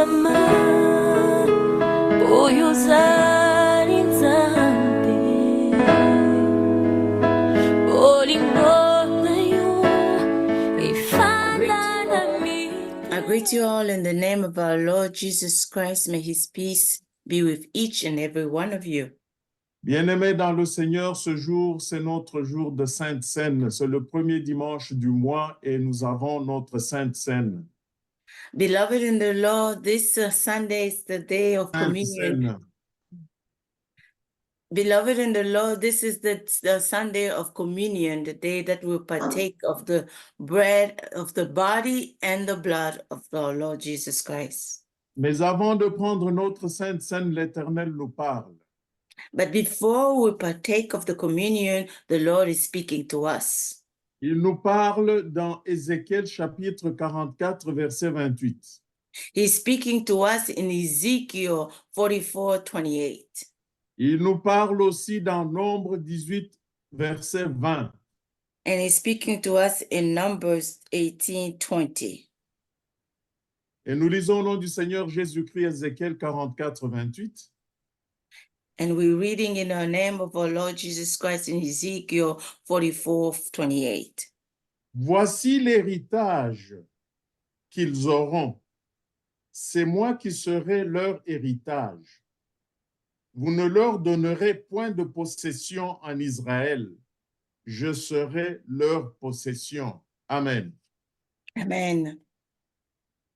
Sama uyuzani nzambe Olingonayo ifananami. I greet you all in the name of our Lord Jesus Christ. May his peace be with each and every one of you. Bien-aimés dans le Seigneur, ce jour, c'est notre jour de Sainte Seine. C'est le premier dimanche du mois et nous avons notre Sainte Seine. Beloved in the Lord, this Sunday is the day of Sainte communion. Seine. Beloved in the Lord, this is the Sunday of communion, the day that we partake of the bread, of the body and the blood of our Lord Jesus Christ. Mais avant de prendre notre Sainte Seine, l'Éternel nous parle. But before we partake of the communion, the Lord is speaking to us. Il nous parle dans Ézéchiel chapitre 44, verset 28. He's speaking to us in Ezekiel 44:28. Il nous parle aussi dans Nombre 18, verset 20. And he's speaking to us in Numbers 18:20. Et nous lisons au nom du Seigneur Jésus-Christ, Ézéchiel 44, 28. And we're reading in the name of our Lord Jesus Christ in Ezekiel 44:28. Voici l'héritage qu'ils auront. C'est moi qui serai leur héritage. Vous ne leur donnerez point de possession en Israël. Je serai leur possession. Amen. Amen.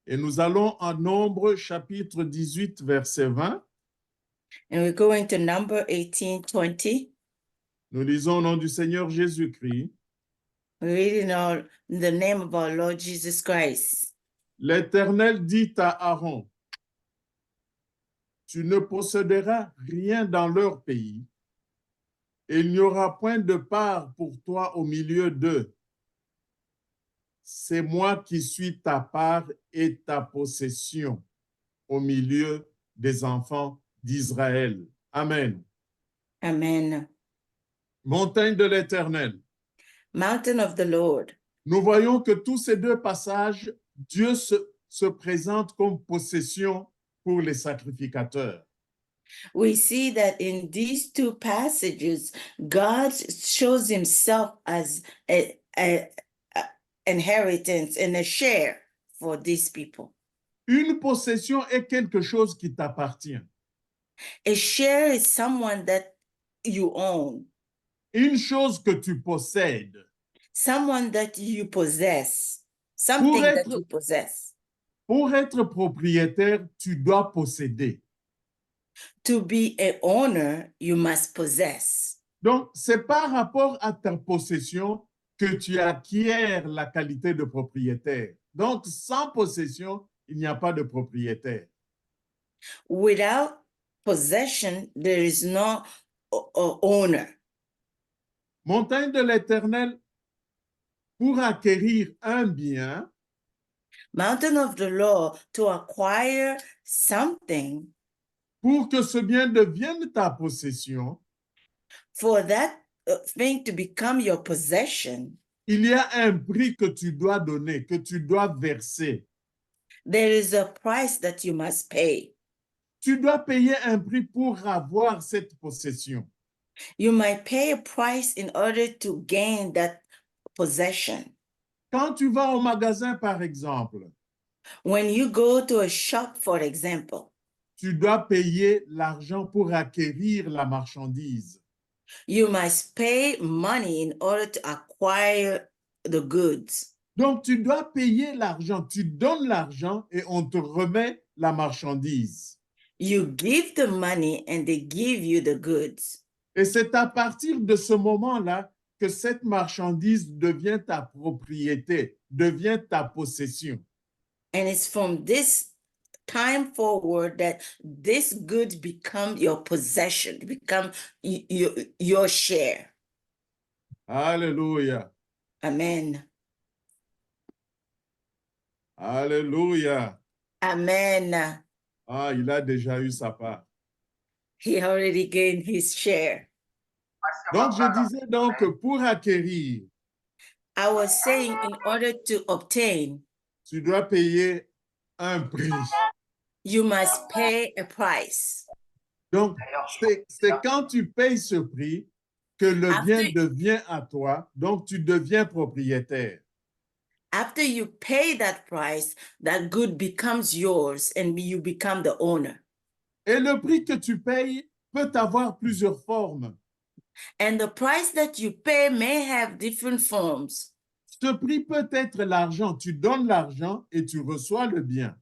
Et nous allons en Nombre chapitre 18, verset 20. And we're going to Number 18:20. Nous lisons au nom du Seigneur Jésus-Christ. We're reading in the name of our Lord Jesus Christ. L'Éternel dit à Aaron, tu ne posséderas rien dans leur pays, et il n'y aura point de part pour toi au milieu d'eux. C'est moi qui suis ta part et ta possession au milieu des enfants d'Israël. Amen. Amen. Montagne de l'Éternel. Mountain of the Lord. Nous voyons que tous ces deux passages, Dieu se présente comme possession pour les sacrificateurs. We see that in these two passages, God shows himself as a inheritance and a share for these people. Une possession est quelque chose qui t'appartient. A share is someone that you own, Une chose que tu possèdes. someone that you possess, something that you possess. Pour être propriétaire, tu dois posséder. To be an owner, you must possess. Donc, c'est par rapport à ta possession que tu acquiers la qualité de propriétaire. Donc, sans possession, il n'y a pas de propriétaire. Without possession, there is no owner. Montagne de l'Éternel, pour acquérir un bien, Mountain of the Lord, to acquire something, pour que ce bien devienne ta possession, for that thing to become your possession, il y a un prix que tu dois donner, que tu dois verser. there is a price that you must pay. Tu dois payer un prix pour avoir cette possession. You might pay a price in order to gain that possession. Quand tu vas au magasin, par exemple, When you go to a shop, for example, tu dois payer l'argent pour acquérir la marchandise. you must pay money in order to acquire the goods. Donc, tu dois payer l'argent. Tu donnes l'argent et on te remet la marchandise. You give the money and they give you the goods. Et c'est à partir de ce moment-là que cette marchandise devient ta propriété, devient ta possession. And it's from this time forward that this goods become your possession, become your share. Alléluia. Amen. Alléluia. Amen. Ah, il a déjà eu sa part. He already gained his share. Donc, je disais donc, pour acquérir, I was saying in order to obtain, tu dois payer un prix. you must pay a price. Donc, c'est quand tu payes ce prix que le bien After- devient à toi, donc tu deviens propriétaire. After you pay that price, that good becomes yours and you become the owner. Et le prix que tu payes peut avoir plusieurs formes. And the price that you pay may have different forms. Ce prix peut être l'argent. Tu donnes l'argent et tu reçois le bien.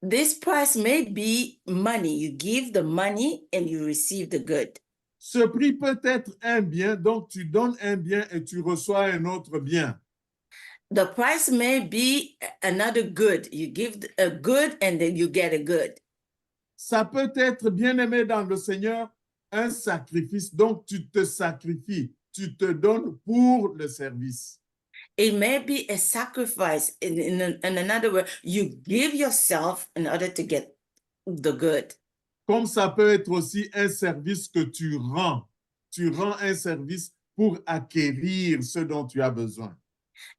This price may be money. You give the money and you receive the good. Ce prix peut être un bien, donc tu donnes un bien et tu reçois un autre bien. The price may be another good. You give a good and then you get a good. Ça peut être, bien-aimé dans le Seigneur, un sacrifice. Donc tu te sacrifies, tu te donnes pour le service. It may be a sacrifice. In another word, you give yourself in order to get the good. Comme ça peut être aussi un service que tu rends. Tu rends un service pour acquérir ce dont tu as besoin.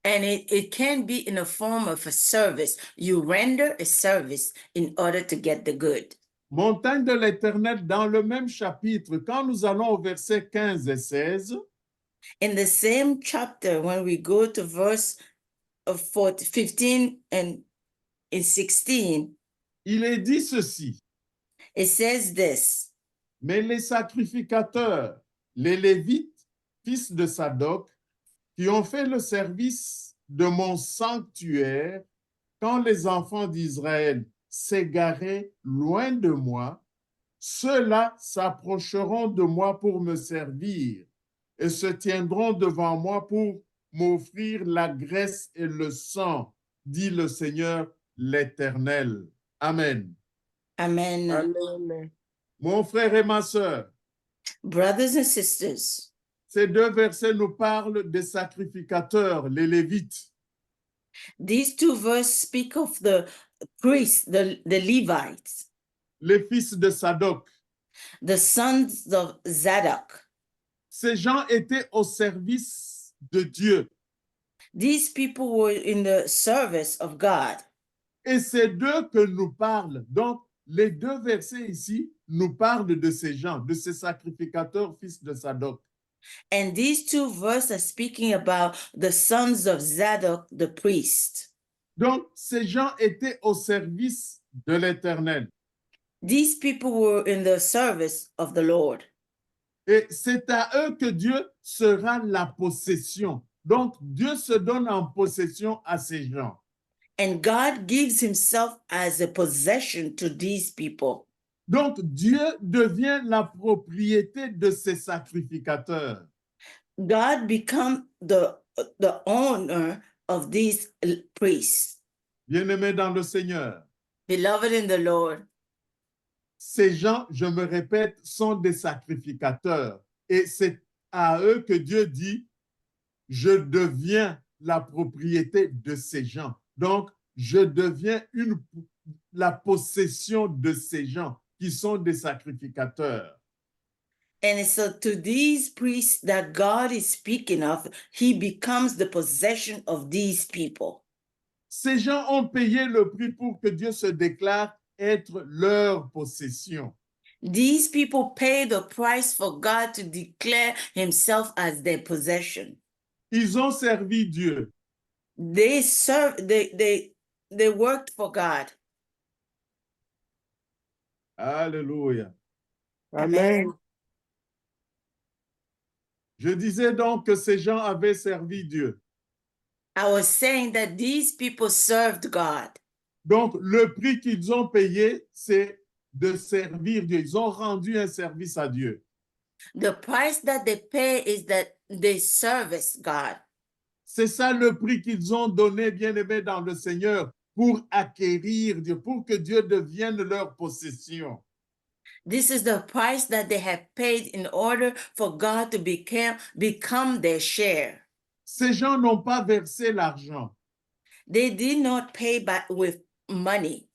And it can be in the form of a service. You render a service in order to get the good. Montagne de l'Éternel, dans le même chapitre, quand nous allons au verset 15 et 16, In the same chapter, when we go to verse of 15 and 16, il est dit ceci. it says this. Mais les sacrificateurs, les Lévites, fils de Sadoc, qui ont fait le service de mon sanctuaire, quand les enfants d'Israël s'égaraient loin de moi, ceux-là s'approcheront de moi pour me servir et se tiendront devant moi pour m'offrir la graisse et le sang, dit le Seigneur l'Éternel. Amen. Amen. Amen. Mon frère et ma sœur, Brothers and sisters, ces deux versets nous parlent des sacrificateurs, les Lévites. these two verses speak of the priests, the Levites, Les fils de Sadoc. the sons of Zadok. Ces gens étaient au service de Dieu. These people were in the service of God. Et c'est d'eux que nous parlent. Donc, les deux versets ici nous parlent de ces gens, de ces sacrificateurs, fils de Sadoc. And these two verses are speaking about the sons of Zadok, the priest. Donc, ces gens étaient au service de l'Éternel. These people were in the service of the Lord. Et c'est à eux que Dieu sera la possession. Donc, Dieu se donne en possession à ces gens. And God gives himself as a possession to these people. Donc, Dieu devient la propriété de ces sacrificateurs. God become the owner of these priests. Bien-aimés dans le Seigneur, Beloved in the Lord, ces gens, je me répète, sont des sacrificateurs. Et c'est à eux que Dieu dit, je deviens la propriété de ces gens. Donc, je deviens la possession de ces gens qui sont des sacrificateurs. and so to these priests that God is speaking of, he becomes the possession of these people. Ces gens ont payé le prix pour que Dieu se déclare être leur possession. These people pay the price for God to declare himself as their possession. Ils ont servi Dieu. They serve, they worked for God. Alléluia. Amen. Je disais donc que ces gens avaient servi Dieu. I was saying that these people served God. Donc, le prix qu'ils ont payé, c'est de servir Dieu. Ils ont rendu un service à Dieu. The price that they pay is that they service God. C'est ça le prix qu'ils ont donné, bien-aimés dans le Seigneur, pour acquérir Dieu, pour que Dieu devienne leur possession. This is the price that they have paid in order for God to become their share. Ces gens n'ont pas versé l'argent They did not pay with money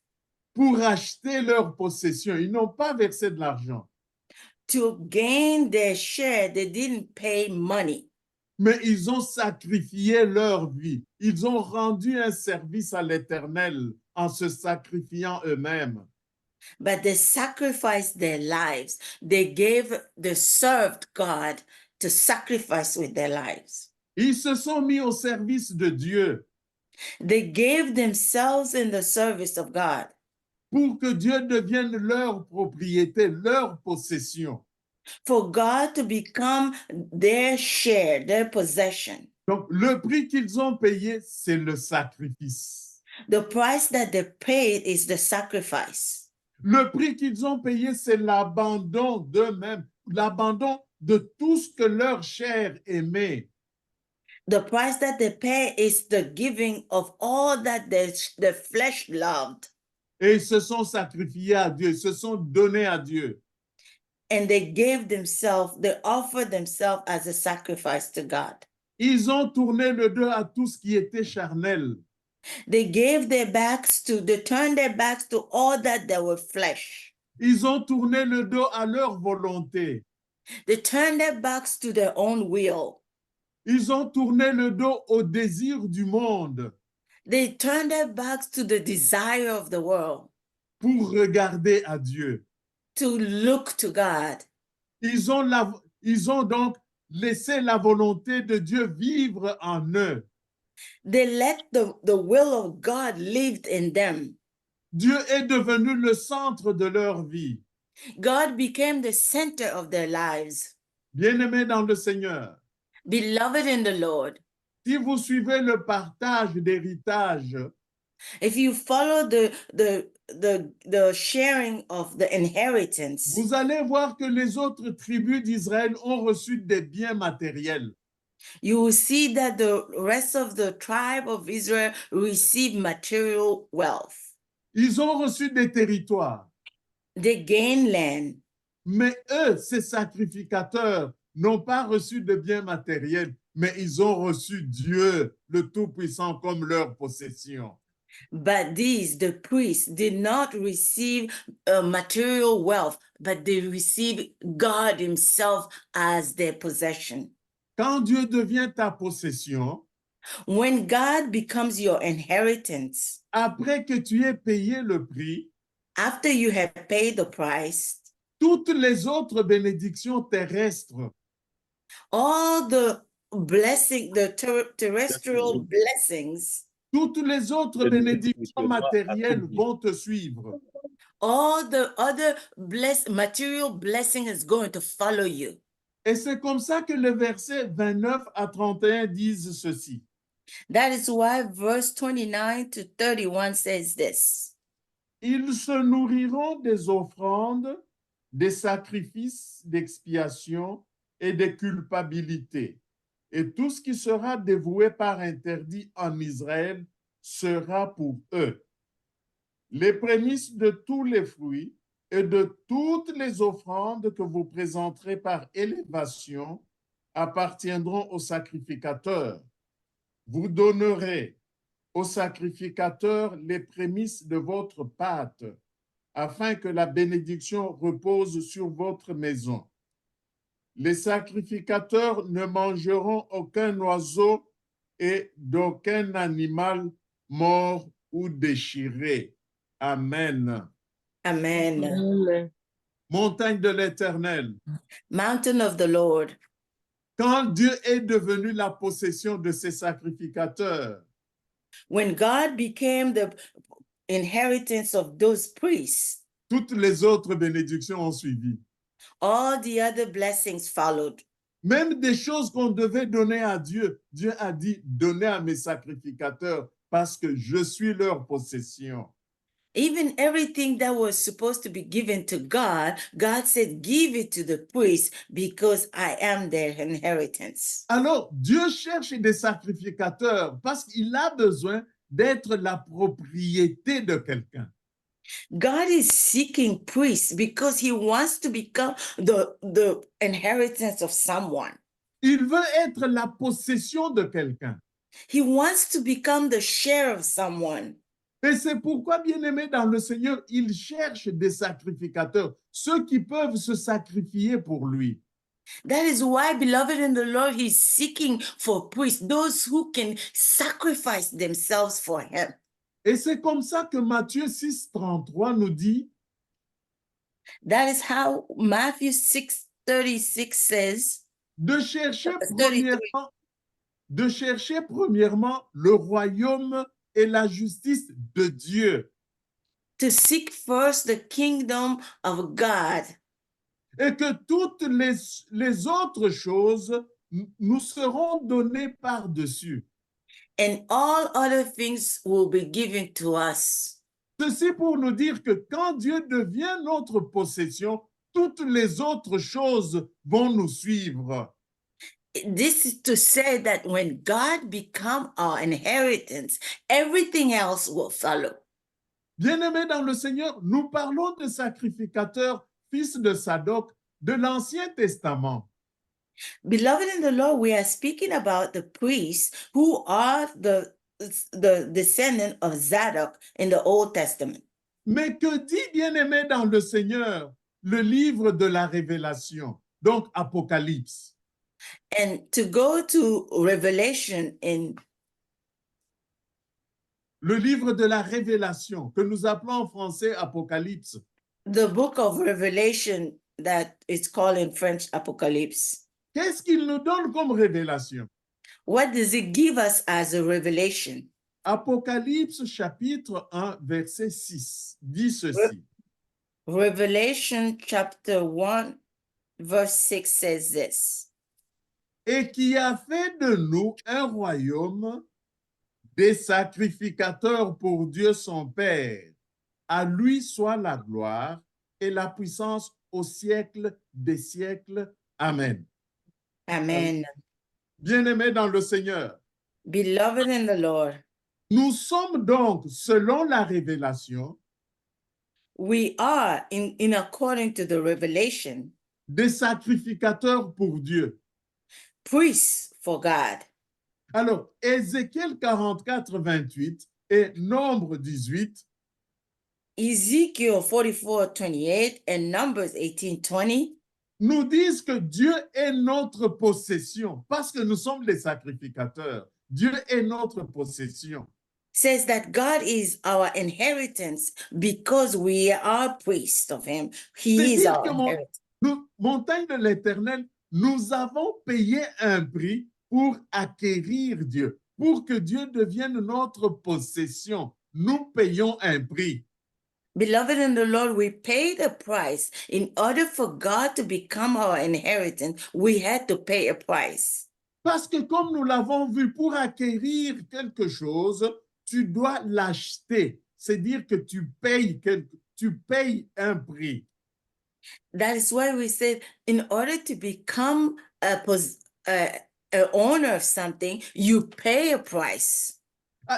pour acheter leur possession. Ils n'ont pas versé de l'argent. to gain their share. They didn't pay money, Mais ils ont sacrifié leur vie. Ils ont rendu un service à l'Éternel en se sacrifiant eux-mêmes. but they sacrificed their lives. They served God to sacrifice with their lives. Ils se sont mis au service de Dieu They gave themselves in the service of God pour que Dieu devienne leur propriété, leur possession. for God to become their share, their possession. Donc, le prix qu'ils ont payé, c'est le sacrifice. The price that they paid is the sacrifice. Le prix qu'ils ont payé, c'est l'abandon d'eux-mêmes, l'abandon de tout ce que leur chair aimait. The price that they pay is the giving of all that the flesh loved. Et ils se sont sacrifiés à Dieu, ils se sont donnés à Dieu. And they gave themselves, they offered themselves as a sacrifice to God. Ils ont tourné le dos à tout ce qui était charnel. They turned their backs to all that they were flesh. Ils ont tourné le dos à leur volonté. They turned their backs to their own will. Ils ont tourné le dos au désir du monde They turned their backs to the desire of the world, pour regarder à Dieu. to look to God. Ils ont donc laissé la volonté de Dieu vivre en eux. They let the will of God live in them. Dieu est devenu le centre de leur vie. God became the center of their lives. Bien-aimés dans le Seigneur, Beloved in the Lord, si vous suivez le partage d'héritage, if you follow the sharing of the inheritance, vous allez voir que les autres tribus d'Israël ont reçu des biens matériels. you will see that the rest of the tribe of Israel received material wealth. Ils ont reçu des territoires. They gained land. Mais eux, ces sacrificateurs, n'ont pas reçu de biens matériels, mais ils ont reçu Dieu, le Tout-Puissant, comme leur possession. But the priests, did not receive material wealth, but they received God Himself as their possession. Quand Dieu devient ta possession, When God becomes your inheritance, après que tu aies payé le prix, after you have paid the price, toutes les autres bénédictions terrestres, all the terrestrial blessings, toutes les autres bénédictions matérielles vont te suivre. all the other material blessing is going to follow you. Et c'est comme ça que les versets 29 à 31 disent ceci. That is why verse 29 to 31 says this. Ils se nourriront des offrandes, des sacrifices d'expiation et des culpabilités. Et tout ce qui sera dévoué par interdit en Israël sera pour eux. Les prémices de tous les fruits et de toutes les offrandes que vous présenterez par élévation appartiendront aux sacrificateurs. Vous donnerez aux sacrificateurs les prémices de votre pâte, afin que la bénédiction repose sur votre maison. Les sacrificateurs ne mangeront aucun oiseau et d'aucun animal mort ou déchiré. Amen. Amen. Amen. Montagne de l'Éternel. Mountain of the Lord. Quand Dieu est devenu la possession de ses sacrificateurs, When God became the inheritance of those priests, toutes les autres bénédictions ont suivi. all the other blessings followed. Même des choses qu'on devait donner à Dieu, Dieu a dit, donnez à mes sacrificateurs parce que je suis leur possession. Even everything that was supposed to be given to God, God said, give it to the priests because I am their inheritance. Alors, Dieu cherche des sacrificateurs parce qu'il a besoin d'être la propriété de quelqu'un. God is seeking priests because he wants to become the inheritance of someone. Il veut être la possession de quelqu'un. He wants to become the share of someone. Et c'est pourquoi, bien-aimés dans le Seigneur, il cherche des sacrificateurs, ceux qui peuvent se sacrifier pour lui. That is why, beloved in the Lord, he's seeking for priests, those who can sacrifice themselves for him. Et c'est comme ça que Matthieu 6, 33 nous dit, That is how Matthew 6:36 says, de chercher 33. premièrement le royaume et la justice de Dieu, To seek first the kingdom of God, et que toutes les autres choses nous seront données par-dessus. and all other things will be given to us. Ceci pour nous dire que quand Dieu devient notre possession, toutes les autres choses vont nous suivre. This is to say that when God become our inheritance, everything else will follow. Bien-aimés dans le Seigneur, nous parlons de sacrificateurs, fils de Sadoc, de l'Ancien Testament. Beloved in the Lord, we are speaking about the priests who are the descendant of Zadok in the Old Testament. Mais que dit, bien-aimé dans le Seigneur, le livre de la Révélation, donc Apocalypse? And to go to Revelation in Le livre de la Révélation, que nous appelons en français Apocalypse. the book of Revelation that is called in French Apocalypse, Qu'est-ce qu'il nous donne comme révélation? what does it give us as a revelation? Apocalypse chapitre 1, verset 6 dit ceci. Revelation chapter 1, verse 6 says this. Et qui a fait de nous un royaume, des sacrificateurs pour Dieu son Père. À lui soit la gloire et la puissance au siècle des siècles. Amen. Amen. Bien-aimés dans le Seigneur, Beloved in the Lord, nous sommes donc, selon la révélation, we are in according to the revelation, des sacrificateurs pour Dieu. priests for God. Alors, Ézéchiel 44, 28 et Nombre 18 Ezekiel 44:28 and Numbers 18:20 nous disent que Dieu est notre possession parce que nous sommes les sacrificateurs. Dieu est notre possession. says that God is our inheritance because we are priests of him. He is C'est-à-dire our que inheritance. montagne de l'Éternel, nous avons payé un prix pour acquérir Dieu, pour que Dieu devienne notre possession. Nous payons un prix. Beloved in the Lord, we paid a price. In order for God to become our inheritance, we had to pay a price. Parce que comme nous l'avons vu, pour acquérir quelque chose, tu dois l'acheter. C'est dire que tu payes un prix. That is why we said, in order to become a owner of something, you pay a price.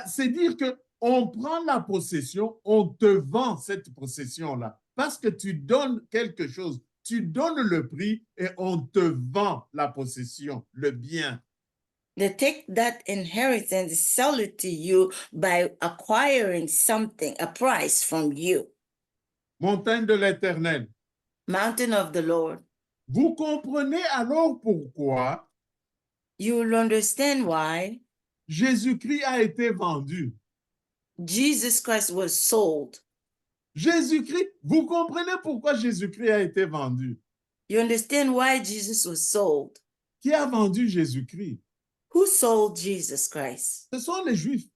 C'est dire que on prend la possession, on te vend cette possession-là. Parce que tu donnes quelque chose, tu donnes le prix et on te vend la possession, le bien. They take that inheritance, sell it to you by acquiring something, a price from you. Montagne de l'Éternel. Mountain of the Lord. Vous comprenez alors pourquoi You will understand why Jésus-Christ a été vendu. Jesus Christ was sold. Jésus-Christ, vous comprenez pourquoi Jésus-Christ a été vendu? You understand why Jesus was sold? Qui a vendu Jésus-Christ? Who sold Jesus Christ? Ce sont les Juifs.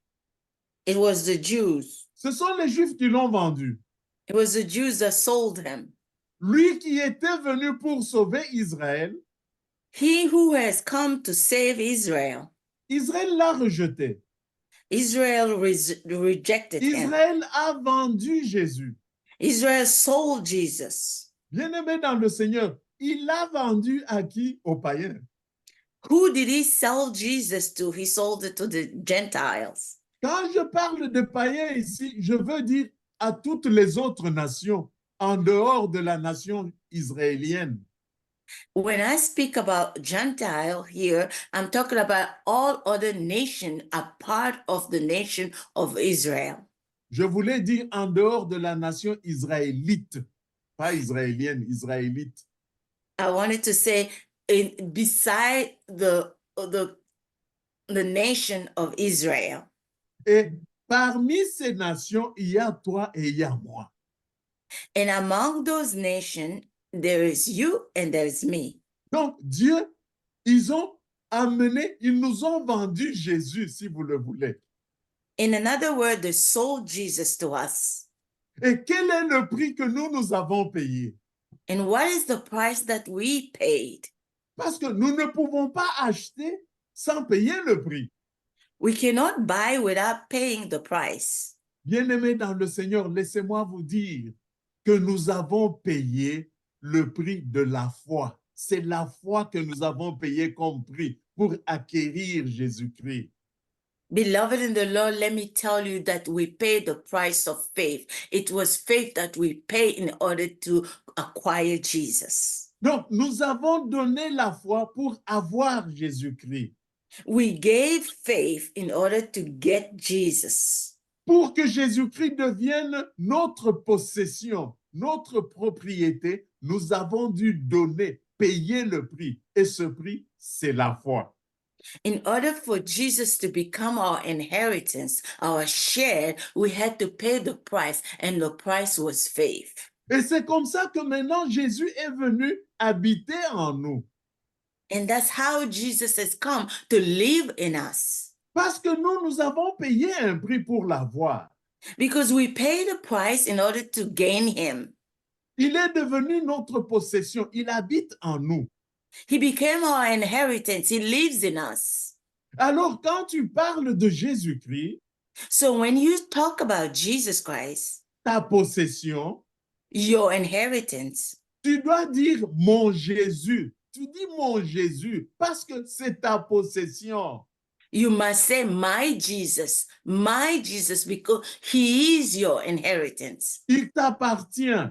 It was the Jews. Ce sont les Juifs qui l'ont vendu. It was the Jews that sold him. Lui qui était venu pour sauver Israël, He who has come to save Israel. Israël l'a rejeté. Israel rejected him. Israël a vendu Jésus. Israel sold Jesus. Bien-aimé dans le Seigneur, il l'a vendu à qui? Aux païens. Who did he sell Jesus to? He sold it to the Gentiles. Quand je parle de païens ici, je veux dire à toutes les autres nations en dehors de la nation israélienne. When I speak about Gentile here, I'm talking about all other nations a part of the nation of Israel. Je voulais dire en dehors de la nation israélite, pas israélienne, israélite. I wanted to say beside the nation of Israel. Et parmi ces nations, il y a toi et il y a moi. And among those nations, there is you and there is me. Donc, Dieu, ils nous ont vendu Jésus, si vous le voulez. In another word, they sold Jesus to us. Et quel est le prix que nous avons payé? And what is the price that we paid? Parce que nous ne pouvons pas acheter sans payer le prix. We cannot buy without paying the price. Bien-aimés dans le Seigneur, laissez-moi vous dire que nous avons payé le prix de la foi. C'est la foi que nous avons payé comme prix pour acquérir Jésus-Christ. Beloved in the Lord, let me tell you that we paid the price of faith. It was faith that we paid in order to acquire Jesus. Donc, nous avons donné la foi pour avoir Jésus-Christ, We gave faith in order to get Jesus. pour que Jésus-Christ devienne notre possession, notre propriété. Nous avons dû donner, payer le prix. Et ce prix, c'est la foi. In order for Jesus to become our inheritance, our share, we had to pay the price, and the price was faith. Et c'est comme ça que maintenant Jésus est venu habiter en nous. And that's how Jesus has come to live in us. Parce que nous avons payé un prix pour l'avoir. Because we paid a price in order to gain him. Il est devenu notre possession. Il habite en nous. He became our inheritance. He lives in us. Alors, quand tu parles de Jésus-Christ, So when you talk about Jesus Christ, ta possession, your inheritance, tu dois dire mon Jésus. Tu dis mon Jésus parce que c'est ta possession. you must say my Jesus, because he is your inheritance. Il t'appartient.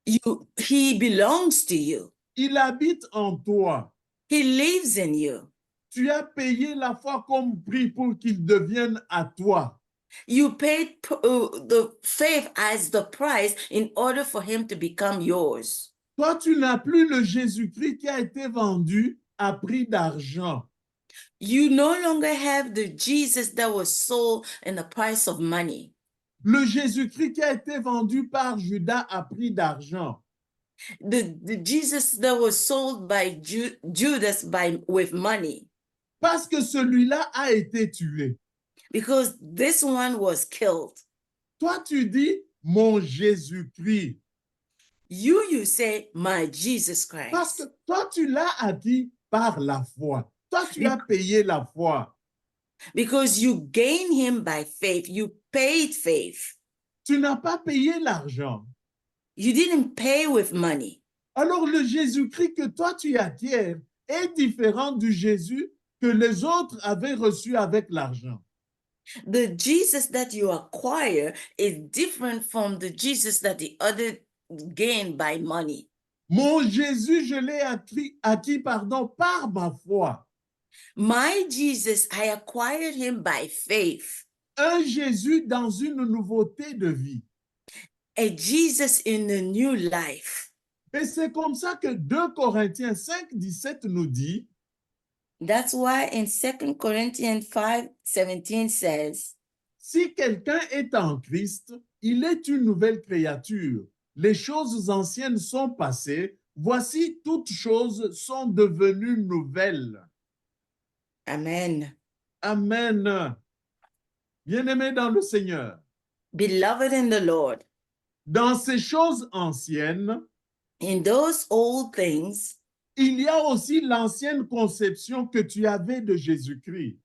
He belongs to you. Il habite en toi. He lives in you. Tu as payé la foi comme prix pour qu'il devienne à toi. You paid the faith as the price in order for him to become yours. Toi, tu n'as plus le Jésus-Christ qui a été vendu à prix d'argent. You no longer have the Jesus that was sold in the price of money. Le Jésus-Christ qui a été vendu par Judas à prix d'argent. The Jesus that was sold by Judas with money. Parce que celui-là a été tué. Because this one was killed. Toi, tu dis mon Jésus-Christ. You say my Jesus Parce Christ. que toi, tu l'as acquis par la foi. Toi, tu as payé la foi. Because you gain him by faith. You paid faith. Tu n'as pas payé l'argent. You didn't pay with money. Alors, le Jésus-Christ que toi, tu acquiers est différent du Jésus que les autres avaient reçu avec l'argent. The Jesus that you acquire is different from the Jesus that the other gained by money. Mon Jésus, je l'ai acquis par ma foi. My Jesus, I acquired him by faith. Un Jésus dans une nouveauté de vie. A Jesus in a new life. Et c'est comme ça que 2 Corinthiens 5, 17 nous dit, That's why in 2 Corinthians 5:17 says, si quelqu'un est en Christ, il est une nouvelle créature. Les choses anciennes sont passées. Voici, toutes choses sont devenues nouvelles. Amen. Amen. Bien-aimés dans le Seigneur, Beloved in the Lord, dans ces choses anciennes, in those old things, il y a aussi l'ancienne conception que tu avais de Jésus-Christ.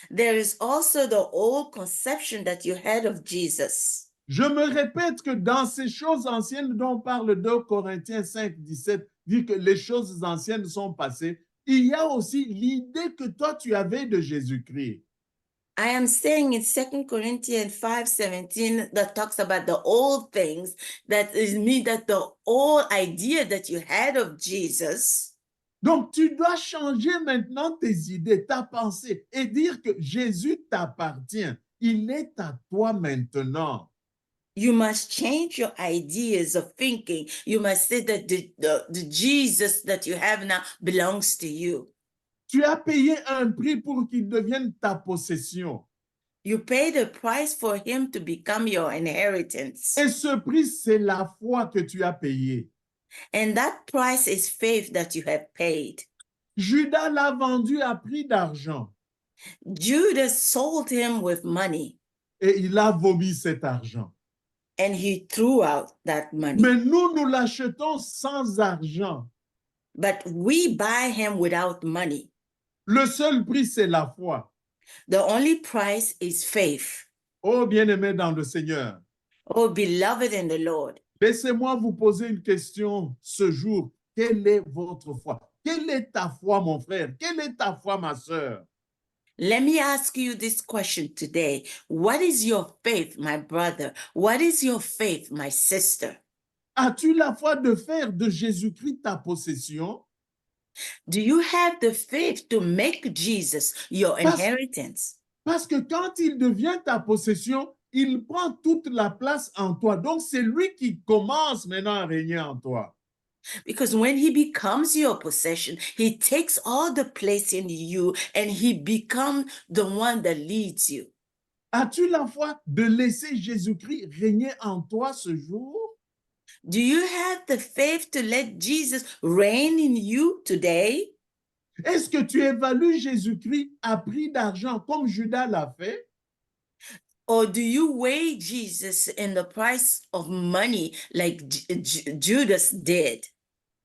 there is also the old conception that you had of Jesus. Je me répète que dans ces choses anciennes dont parle 2 Corinthiens 5, 17, dit que les choses anciennes sont passées, il y a aussi l'idée que toi tu avais de Jésus-Christ. I am saying in 2 Corinthians 5:17 that talks about the old things, that is me that the old idea that you had of Jesus. Donc tu dois changer maintenant tes idées, ta pensée et dire que Jésus t'appartient. Il est à toi maintenant. You must change your ideas of thinking. You must say that the Jesus that you have now belongs to you. Tu as payé un prix pour qu'il devienne ta possession. You pay the price for him to become your inheritance. Et ce prix, c'est la foi que tu as payée. And that price is faith that you have paid. Judas l'a vendu à prix d'argent Judas sold him with money et il a vomi cet argent. and he threw out that money. Mais nous l'achetons sans argent. But we buy him without money. Le seul prix, c'est la foi. The only price is faith. Oh, bien-aimé dans le Seigneur, Oh, beloved in the Lord, laissez-moi vous poser une question ce jour. Quelle est votre foi? Quelle est ta foi, mon frère? Quelle est ta foi, ma sœur? let me ask you this question today. What is your faith, my brother? What is your faith, my sister? As-tu la foi de faire de Jésus-Christ ta possession? Do you have the faith to make Jesus your inheritance? Parce que quand il devient ta possession, il prend toute la place en toi. Donc, c'est lui qui commence maintenant à régner en toi. Because when he becomes your possession, he takes all the place in you and he becomes the one that leads you. As-tu la foi de laisser Jésus-Christ régner en toi ce jour? Do you have the faith to let Jesus reign in you today? Est-ce que tu évalues Jésus-Christ à prix d'argent comme Judas l'a fait? Or do you weigh Jesus in the price of money like Judas did?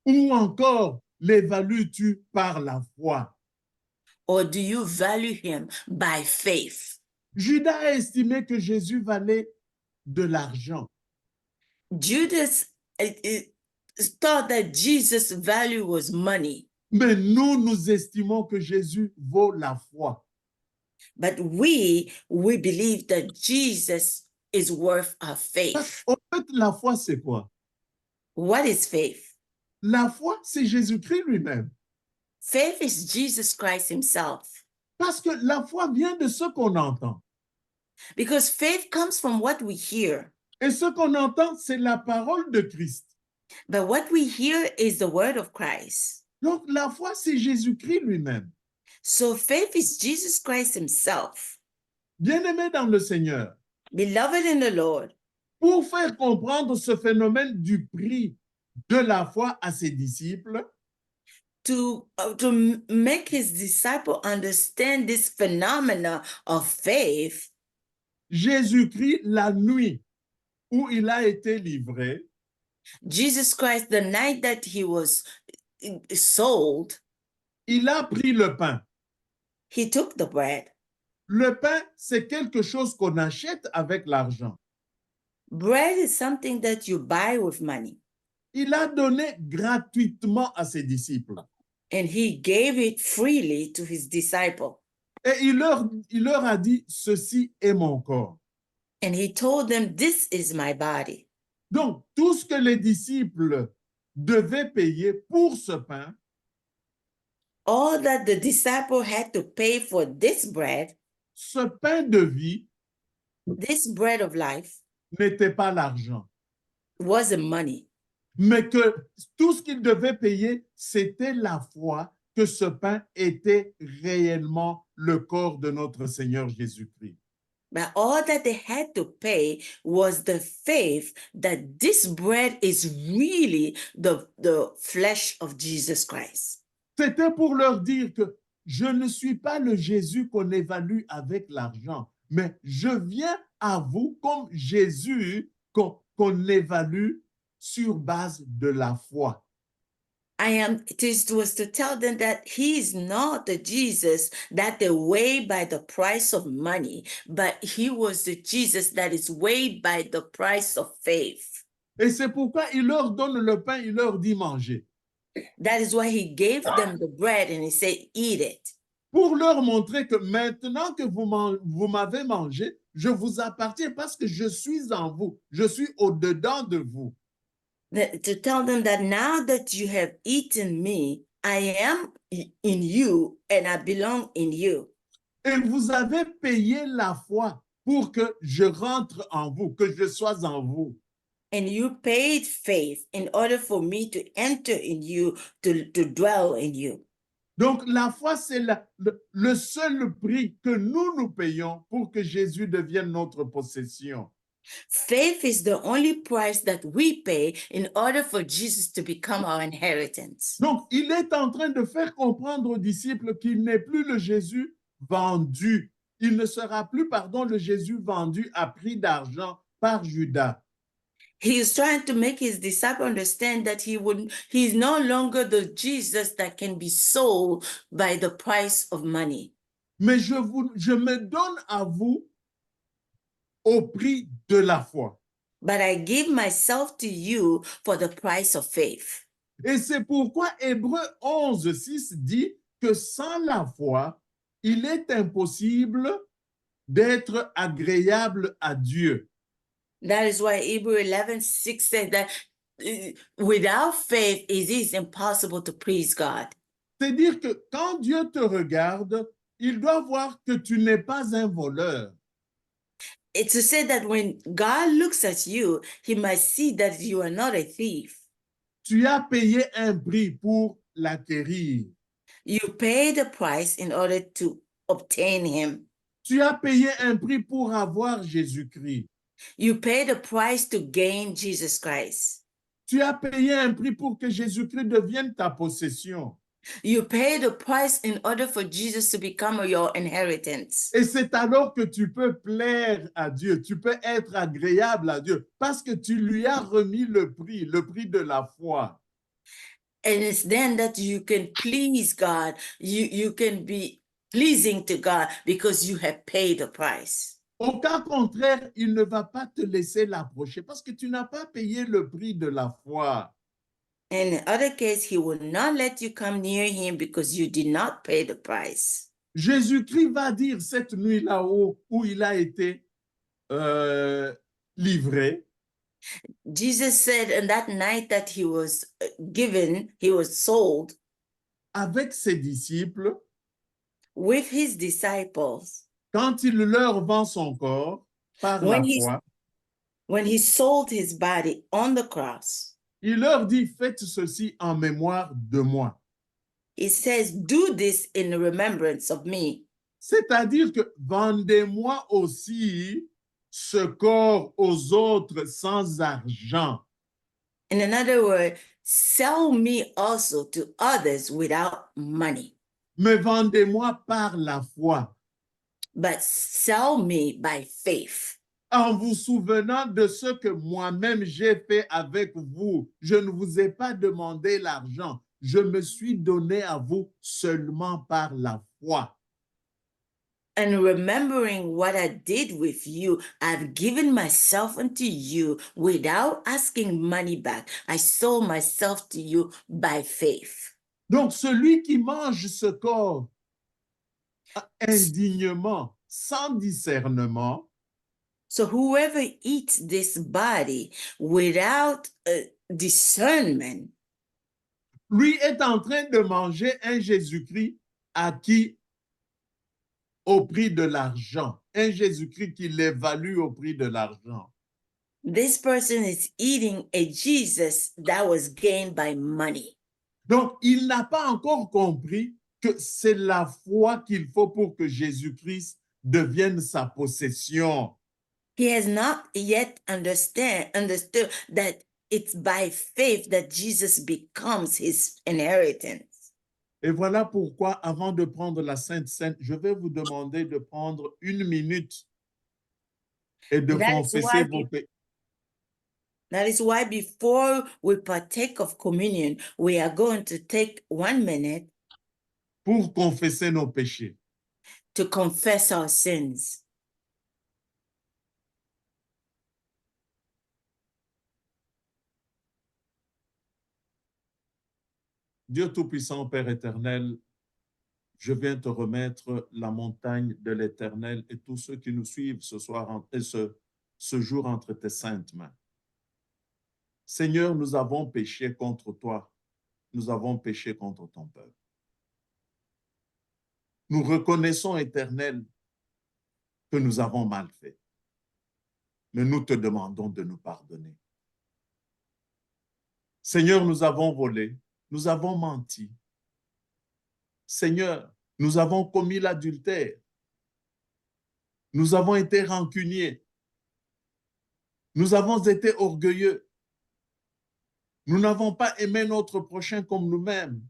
Ou encore l'évalues-tu par la foi? Or do you value him by faith? Judas a estimé que Jésus valait de l'argent. Judas thought that Jesus' value was money, Mais nous estimons que Jésus vaut la foi. but we believe that Jesus is worth our faith. En fait, la foi, c'est quoi? What is faith? La foi, c'est Jésus-Christ lui-même. Faith is Jesus Christ himself. Parce que la foi vient de ce qu'on entend. Because faith comes from what we hear. Et ce qu'on entend, c'est la parole de Christ. But what we hear is the word of Christ. Donc, la foi, c'est Jésus-Christ lui-même. So faith is Jesus Christ himself. Bien-aimé dans le Seigneur, Beloved in the Lord, pour faire comprendre ce phénomène du prix de la foi à ses disciples, to make his disciple understand this phenomena of faith, Jésus-Christ, la nuit où il a été livré, Jesus Christ, the night that he was sold, il a pris le pain. he took the bread. Le pain, c'est quelque chose qu'on achète avec l'argent. Bread is something that you buy with money. Il a donné gratuitement à ses disciples. And he gave it freely to his disciple. Et il leur a dit, ceci est mon corps. And he told them, this is my body. Donc, tout ce que les disciples devaient payer pour ce pain, All that the disciple had to pay for this bread, ce pain de vie, this bread of life, n'était pas l'argent. wasn't money. Mais que tout ce qu'ils devaient payer, c'était la foi que ce pain était réellement le corps de notre Seigneur Jésus-Christ. But all that they had to pay was the faith that this bread is really the flesh of Jesus Christ. C'était pour leur dire que je ne suis pas le Jésus qu'on évalue avec l'argent, mais je viens à vous comme Jésus qu'on évalue sur base de la foi. It was to tell them that he is not the Jesus that they weigh by the price of money, but he was the Jesus that is weighed by the price of faith. Et c'est pourquoi il leur donne le pain, il leur dit manger. That is why he gave them the bread and he said, eat it. Pour leur montrer que maintenant que vous m'avez mangé, je vous appartiens parce que je suis en vous, je suis au-dedans de vous. To tell them that now that you have eaten me, I am in you and I belong in you. Et vous avez payé la foi pour que je rentre en vous, que je sois en vous. And you paid faith in order for me to enter in you, to dwell in you. Donc, la foi, c'est le seul prix que nous payons pour que Jésus devienne notre possession. Faith is the only price that we pay in order for Jesus to become our inheritance. Donc, il est en train de faire comprendre aux disciples qu'il n'est plus le Jésus vendu. Il ne sera plus, pardon, le Jésus vendu à prix d'argent par Judas. He is trying to make his disciple understand that he's no longer the Jesus that can be sold by the price of money. Mais je me donne à vous au prix de la foi. But I give myself to you for the price of faith. Et c'est pourquoi Hébreux 11, 6 dit que sans la foi, il est impossible d'être agréable à Dieu. That is why Hebrews 11:6 said that without faith, it is impossible to please God. C'est-à-dire que quand Dieu te regarde, il doit voir que tu n'es pas un voleur. It's to say that when God looks at you, he might see that you are not a thief. Tu as payé un prix pour l'acquérir. You pay the price in order to obtain him. Tu as payé un prix pour avoir Jésus-Christ. You pay the price to gain Jesus Christ. Tu as payé un prix pour que Jésus-Christ devienne ta possession. You pay the price in order for Jesus to become your inheritance. Et c'est alors que tu peux plaire à Dieu, tu peux être agréable à Dieu, parce que tu lui as remis le prix de la foi. And it's then that you can please God. You can be pleasing to God because you have paid the price. Au cas contraire, il ne va pas te laisser l'approcher parce que tu n'as pas payé le prix de la foi. In other case, he will not let you come near him because you did not pay the price. Jésus-Christ va dire cette nuit là-haut où il a été livré. Jesus said on that night that he was sold avec ses disciples, with his disciples. quand il leur vend son corps par la foi, When he sold his body on the cross, il leur dit, faites ceci en mémoire de moi. he says, do this in remembrance of me. C'est-à-dire que vendez-moi aussi ce corps aux autres sans argent. In another word, sell me also to others without money, Mais vendez-moi par la foi, but sell me by faith. en vous souvenant de ce que moi-même j'ai fait avec vous. Je ne vous ai pas demandé l'argent. Je me suis donné à vous seulement par la foi. And remembering what I did with you, I've given myself unto you without asking money back. I sold myself to you by faith. Donc, celui qui mange ce corps indignement, sans discernement, So whoever eats this body without discernment, lui est en train de manger un Jésus-Christ acquis au prix de l'argent, un Jésus-Christ qui l'évalue au prix de l'argent. this person is eating a Jesus that was gained by money. Donc, il n'a pas encore compris que c'est la foi qu'il faut pour que Jésus-Christ devienne sa possession. He has not yet understood that it's by faith that Jesus becomes his inheritance. Et voilà pourquoi, avant de prendre la Sainte Seine, je vais vous demander de prendre 1 minute et de confesser vos péchés. That is why before we partake of communion, we are going to take 1 minute pour confesser nos péchés. to confess our sins. Dieu Tout-Puissant, Père éternel, je viens te remettre la montagne de l'Éternel et tous ceux qui nous suivent ce soir et ce jour entre tes saintes mains. Seigneur, nous avons péché contre toi. Nous avons péché contre ton peuple. Nous reconnaissons, Éternel, que nous avons mal fait. Mais nous te demandons de nous pardonner. Seigneur, nous avons volé, nous avons menti. Seigneur, nous avons commis l'adultère. Nous avons été rancuniers. Nous avons été orgueilleux. Nous n'avons pas aimé notre prochain comme nous-mêmes.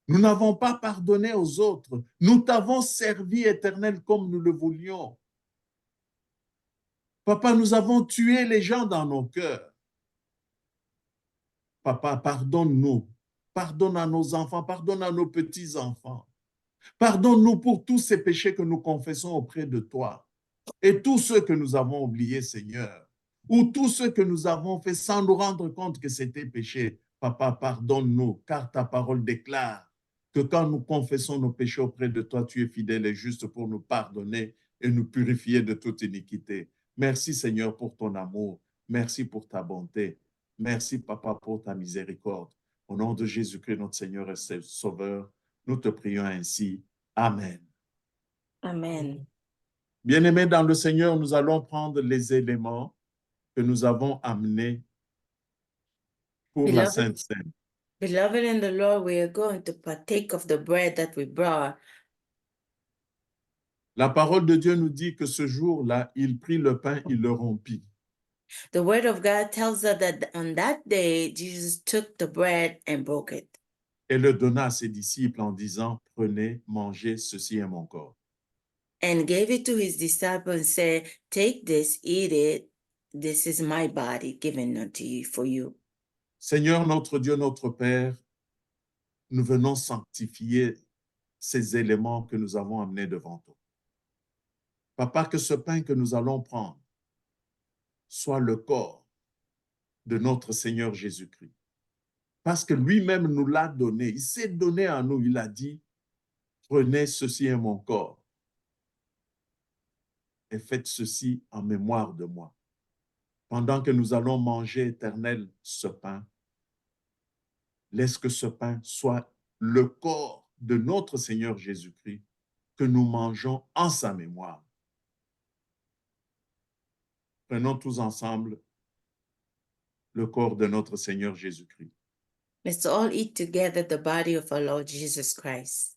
Nous n'avons pas pardonné aux autres. Nous t'avons servi, Éternel, comme nous le voulions. Papa, nous avons tué les gens dans nos cœurs. Papa, pardonne-nous. Pardonne à nos enfants, pardonne à nos petits-enfants. Pardonne-nous pour tous ces péchés que nous confessons auprès de toi. Et tous ceux que nous avons oubliés, Seigneur. Ou tous ceux que nous avons fait sans nous rendre compte que c'était péché. Papa, pardonne-nous, car ta parole déclare que quand nous confessons nos péchés auprès de toi, tu es fidèle et juste pour nous pardonner et nous purifier de toute iniquité. Merci, Seigneur, pour ton amour. Merci pour ta bonté. Merci, Papa, pour ta miséricorde. Au nom de Jésus-Christ, notre Seigneur et Sauveur, nous te prions ainsi. Amen. Amen. Bien-aimés dans le Seigneur, nous allons prendre les éléments que nous avons amenés pour la Sainte Seine. Beloved in the Lord, we are going to partake of the bread that we brought. La parole de Dieu nous dit que ce jour-là, il prit le pain, il le rompit. The word of God tells us that on that day, Jesus took the bread and broke it Et le donna à ses disciples en disant, prenez, mangez, ceci est mon corps. and gave it to his disciples and said, take this, eat it. This is my body given unto you for you. Seigneur notre Dieu, notre Père, nous venons sanctifier ces éléments que nous avons amenés devant toi. Papa, que ce pain que nous allons prendre soit le corps de notre Seigneur Jésus-Christ. Parce que lui-même nous l'a donné. Il s'est donné à nous. Il a dit, prenez, ceci est mon corps. Et faites ceci en mémoire de moi. Pendant que nous allons manger, Éternel, ce pain, laisse que ce pain soit le corps de notre Seigneur Jésus-Christ que nous mangeons en sa mémoire. Prenons tous ensemble le corps de notre Seigneur Jésus-Christ. Let's all eat together the body of our Lord Jesus Christ.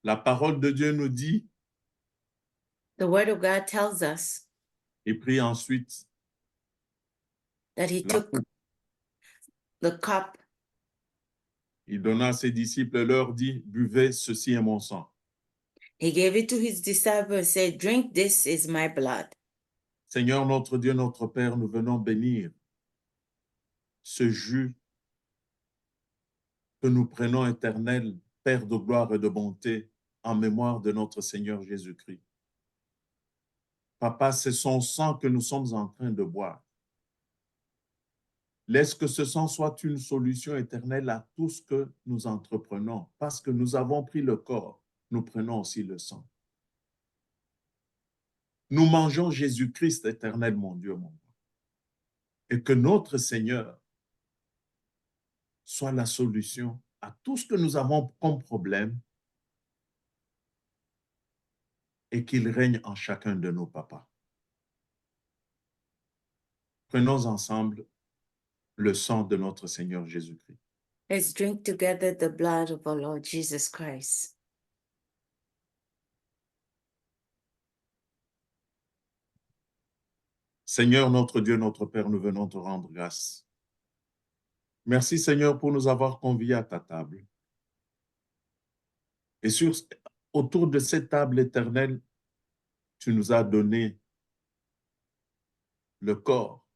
La parole de Dieu nous dit, The word of God tells us il prit ensuite that he la took coupe. the cup Il donna à ses disciples et leur dit, buvez, ceci est mon sang. He gave it to his disciples and said, drink, this is my blood. Seigneur notre Dieu, notre Père, nous venons bénir ce jus que nous prenons éternel, Père de gloire et de bonté, en mémoire de notre Seigneur Jésus-Christ. Papa, c'est son sang que nous sommes en train de boire. Laisse que ce sang soit une solution éternelle à tout ce que nous entreprenons, parce que nous avons pris le corps, nous prenons aussi le sang. Nous mangeons Jésus-Christ éternel, mon Dieu, mon Dieu. Et que notre Seigneur soit la solution à tout ce que nous avons comme problème et qu'il règne en chacun de nos papas. Prenons ensemble le sang de notre Seigneur Jésus-Christ. Let's drink together the blood of our Lord Jesus Christ. Seigneur, notre Dieu, notre Père, nous venons te rendre grâce. Merci, Seigneur, pour nous avoir conviés à ta table. Et autour de cette table éternelle, tu nous as donné le corps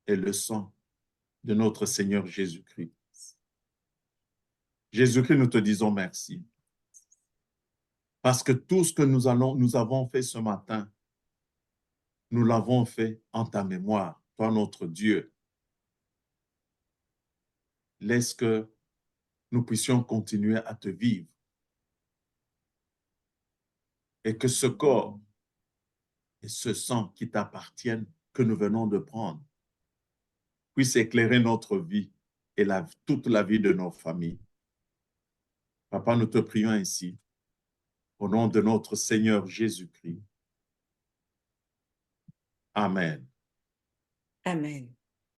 et le sang de notre Seigneur Jésus-Christ. Jésus-Christ, nous te disons merci. Parce que tout ce que nous avons fait ce matin, nous l'avons fait en ta mémoire, toi notre Dieu. Laisse que nous puissions continuer à te vivre. Et que ce corps et ce sang qui t'appartiennent, que nous venons de prendre, puisse éclairer notre vie et toute la vie de nos familles. Papa, nous te prions ainsi, au nom de notre Seigneur Jésus-Christ. Amen. Amen.